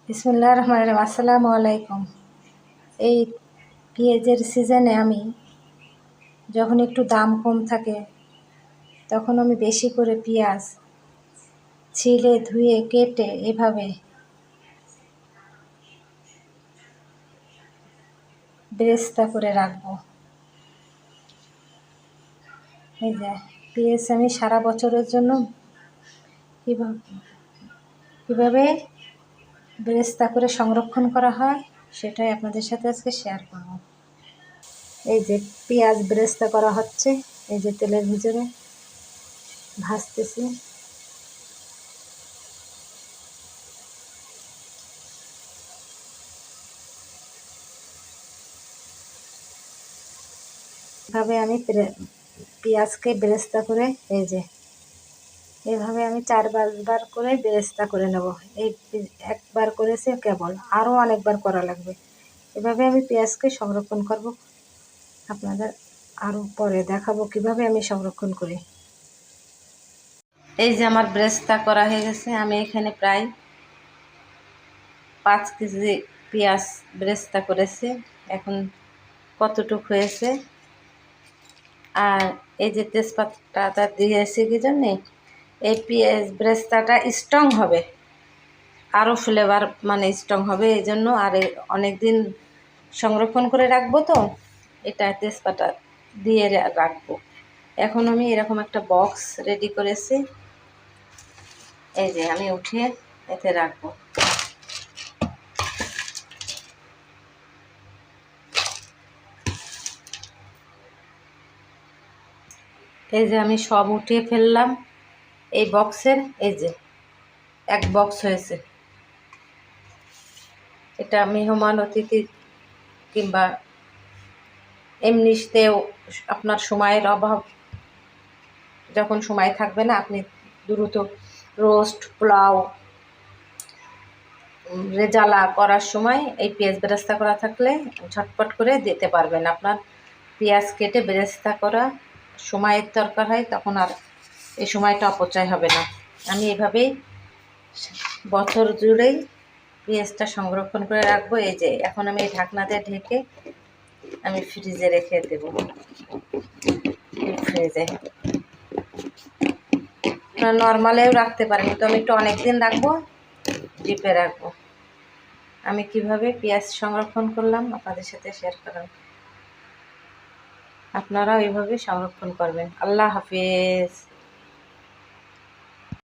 বিসমিল্লাহির রহমানির রহিম। আসসালামু আলাইকুম। এই পেঁয়াজের সিজনে আমি যখন একটু দাম কম থাকে তখন আমি বেশি করে পেঁয়াজ ছিলে ধুয়ে কেটে এভাবে বেরেস্তা করে রাখবো। এই যে পেঁয়াজ আমি সারা বছরের জন্য কীভাবে বেরেস্তা করে সংরক্ষণ করা হয় সেটাই আপনাদের সাথে আজকে শেয়ার করব। এই যে পেঁয়াজ বেরেস্তা করা হচ্ছে, এই যে তেলের ভিতরে ভাজতেছি। এভাবে আমি পেঁয়াজকে বেরেস্তা করে এই যে এভাবে আমি 4-5 বার করে বেরেস্তা করে নেব। এই একবার করেছে কেবল, আরও অনেকবার করা লাগবে। এভাবে আমি পেঁয়াজকে সংরক্ষণ করব, আপনাদের আরও পরে দেখাবো কিভাবে আমি সংরক্ষণ করি। এই যে আমার বেরেস্তা করা হয়ে গেছে। আমি এখানে প্রায় 5 কেজি পেঁয়াজ বেরেস্তা করেছি। এখন কতটুক হয়েছে, আর এই যে তেজপাতাটা দিয়েছি কি জন্যে, এই পেঁয়াজ বেরেস্তাটা স্ট্রং হবে, আরও ফ্লেভার স্ট্রং হবে এই জন্য। আর অনেক দিন সংরক্ষণ করে রাখবো, তো এটা তেজপাতা দিয়ে রাখবো। এখন আমি এরকম একটা বক্স রেডি করেছি, এই যে আমি উঠিয়ে এতে রাখবো। এই যে আমি সব উঠিয়ে ফেললাম এই বক্সের। এই যে এক বক্স হয়েছে। এটা মেহমান অতিথি কিংবা এমনিতেও আপনার সময়ের অভাব, যখন সময় থাকবে না, আপনি দ্রুত রোস্ট, পোলাও, রেজালা করার সময় এই পেঁয়াজ বেরেস্তা করা থাকলে ঝটপট করে দিতে পারবেন। আপনার পেঁয়াজ কেটে বেরেস্তা করা সময়ের দরকার হয়, তখন আর এই সময়টা অপচয় হবে না। আমি এভাবেই বছর জুড়েই পেঁয়াজটা সংরক্ষণ করে রাখবো। এই যে এখন আমি এই ঢাকনাতে ঢেকে আমি ফ্রিজে রেখে দেব। ফ্রিজে নর্মালেও রাখতে পারেন, কিন্তু আমি একটু অনেক দিন রাখবো, ডিপে রাখবো। আমি কিভাবে পেঁয়াজ সংরক্ষণ করলাম আপনাদের সাথে শেয়ার করলাম। আপনারাও এইভাবে সংরক্ষণ করবেন। আল্লাহ হাফেজ।